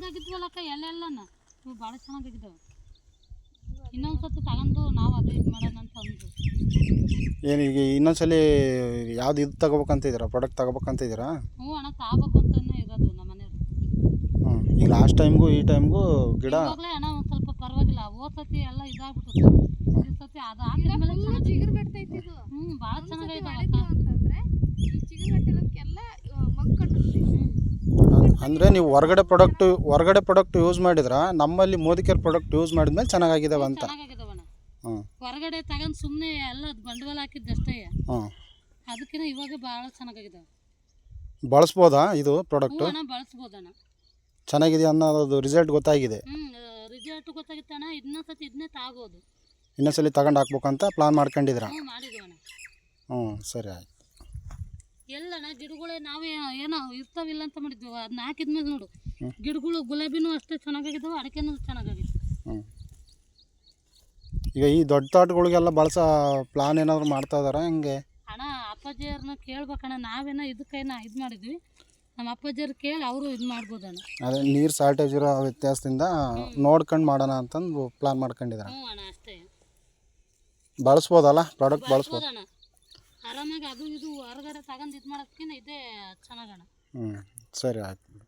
ಚೆನ್ನಾಗಾಗಿದ್ವಲ್ಲಕ್ಕ ಎಲ್ಲೆಲ್ಲನ ಇವು ಭಾಳ ಚೆನ್ನಾಗಾಗಿದ್ದಾವೆ. ಇನ್ನೊಂದ್ಸತಿ ತಗೊಂಡು ನಾವು ಅದೇ ಇದು ಮಾಡೋಣ ಅಂತ ಅಂದ್ರು. ಏನು ಈಗ ಇನ್ನೊಂದ್ಸಲಿ ಯಾವ್ದು ಇದು ತಗೋಬೇಕಂತಿದ್ದೀರಾ, ಪ್ರಾಡಕ್ಟ್ ತಗೋಬೇಕಂತಿದ್ದೀರಾ? ಹ್ಞೂ ಅಣ್ಣ ತಗೋಬೇಕು ಅಂತಲೇ ಇರೋದು ನಮ್ಮ ಮನೆಯವ್ರು. ಈಗ ಲಾಸ್ಟ್ ಟೈಮ್ಗೂ ಈ ಟೈಮ್ಗೂ ಗಿಡ ಇವಾಗಲೇ ಅಣ್ಣ ಒಂದು ಸ್ವಲ್ಪ ಪರವಾಗಿಲ್ಲ. ಹೋದ ಸತಿ ಎಲ್ಲ ಇದಾಗ್ಬಿಟ್ಟು ಈ ಸತಿ ಅದು ಹಾಕಿದ್ಮೇಲೆ ಚಿಗುರು ಕಟ್ತೈತಿ ಇದು. ಭಾಳ ಚೆನ್ನಾಗೈತೆ ಅಂತಂದ್ರೆ ಈ ಚಿಗುರು ಕಟ್ಟಿರೋದಕ್ಕೆಲ್ಲ ಮಗ್ಕಟ್ಟುತ್ತೆ. ಅಂದರೆ ನೀವು ಹೊರಗಡೆ ಪ್ರಾಡಕ್ಟ್ ಯೂಸ್ ಮಾಡಿದ್ರೆ ನಮ್ಮಲ್ಲಿ ಮೋದಿಕೇರ್ ಪ್ರಾಡಕ್ಟ್ ಯೂಸ್ ಮಾಡಿದ್ಮೇಲೆ ಚೆನ್ನಾಗಿದ್ದಾವೆ ಅಂತ. ಚೆನ್ನಾಗಿದಾವಣ್ಣ. ಹ್ಞೂ ಹೊರಗಡೆ ತಗೊಂಡು ಸುಮ್ಮನೆ ಎಲ್ಲ ಬಂಡವಾಳ ಹಾಕಿದ್ದಷ್ಟೇ. ಹ್ಞೂ ಅದಕ್ಕಿಂತ ಇವಾಗ ಭಾಳ ಚೆನ್ನಾಗಿದ್ದಾವೆ. ಬಳಸ್ಬೋದಾ ಇದು ಪ್ರಾಡಕ್ಟು? ಅಣ್ಣ ಬಳಸ್ಬೋದಣ್ಣ. ಚೆನ್ನಾಗಿದೆ ಅನ್ನೋದು ರಿಸಲ್ಟ್ ಗೊತ್ತಾಗಿದೆ. ರಿಸಲ್ಟ್ ಗೊತ್ತಾಗಿತ್ತಣ್ಣ. ಇನ್ನೊಂದ್ಸತಿ ಇದನ್ನೇ ತಾಗೋದು. ಇನ್ನೊಂದ್ಸಲಿ ತಗೊಂಡು ಹಾಕ್ಬೇಕಂತ ಪ್ಲಾನ್ ಮಾಡ್ಕೊಂಡಿದ್ದೀರಾ? ಮಾಡಿದ್ದೀವಣ್ಣ. ಹ್ಞೂ ಸರಿ ಆಯ್ತು. ಎಲ್ಲಣ್ಣ ಗಿಡಗಳೇ ನಾವೇ ಏನೋ ಇರ್ತಾವಿಲ್ಲ ಅಂತ ಮಾಡಿದ್ವಿ. ಅದನ್ನ ಹಾಕಿದ್ಮೇಲೆ ನೋಡು ಗಿಡಗಳು ಗುಲಾಬಿನೂ ಅಷ್ಟೇ ಚೆನ್ನಾಗಿದ್ದಾವೆ, ಅಡಿಕೆನೂ ಚೆನ್ನಾಗಾಗಿತ್ತು. ಹ್ಞೂ ಈಗ ಈ ದೊಡ್ಡ ತೋಟಗಳಿಗೆಲ್ಲ ಬಳಸೋ ಪ್ಲಾನ್ ಏನಾದರೂ ಮಾಡ್ತಾ ಇದ್ದಾರಾ ಹೆಂಗೆ? ಅಣ್ಣ ಅಪ್ಪಾಜಿಯವ್ರನ್ನ ಕೇಳ್ಬೇಕಣ್ಣ. ನಾವೇನೋ ಇದಕ್ಕೇನೋ ಇದು ಮಾಡಿದ್ವಿ. ನಮ್ಮ ಅಪ್ಪಾಜಿಯವ್ರು ಕೇಳಿ ಅವರು ಇದು ಮಾಡ್ಬೋದಣ್ಣ. ಅದೇ ನೀರು ಶಾರ್ಟೇಜ್ ಇರೋ ವ್ಯತ್ಯಾಸದಿಂದ ನೋಡ್ಕೊಂಡು ಮಾಡೋಣ ಅಂತಂದು ಪ್ಲಾನ್ ಮಾಡ್ಕೊಂಡಿದ್ದಾರೆ. ಹ್ಞೂ ಅಣ್ಣ ಅಷ್ಟೇ. ಬಳಸ್ಬೋದಲ್ಲ ಪ್ರಾಡಕ್ಟ್? ಬಳಸ್ಬೋದು ಅಣ್ಣ ಆರಾಮಾಗಿ. ಅದು ಇದು ಹೊರಗಡೆ ತಗೊಂಡು ಇದು ಮಾಡೋದಕ್ಕಿಂತ ಇದೇ ಚೆನ್ನಾಗಣ್ಣ. ಹ್ಞೂ ಸರಿ ಆಯ್ತು.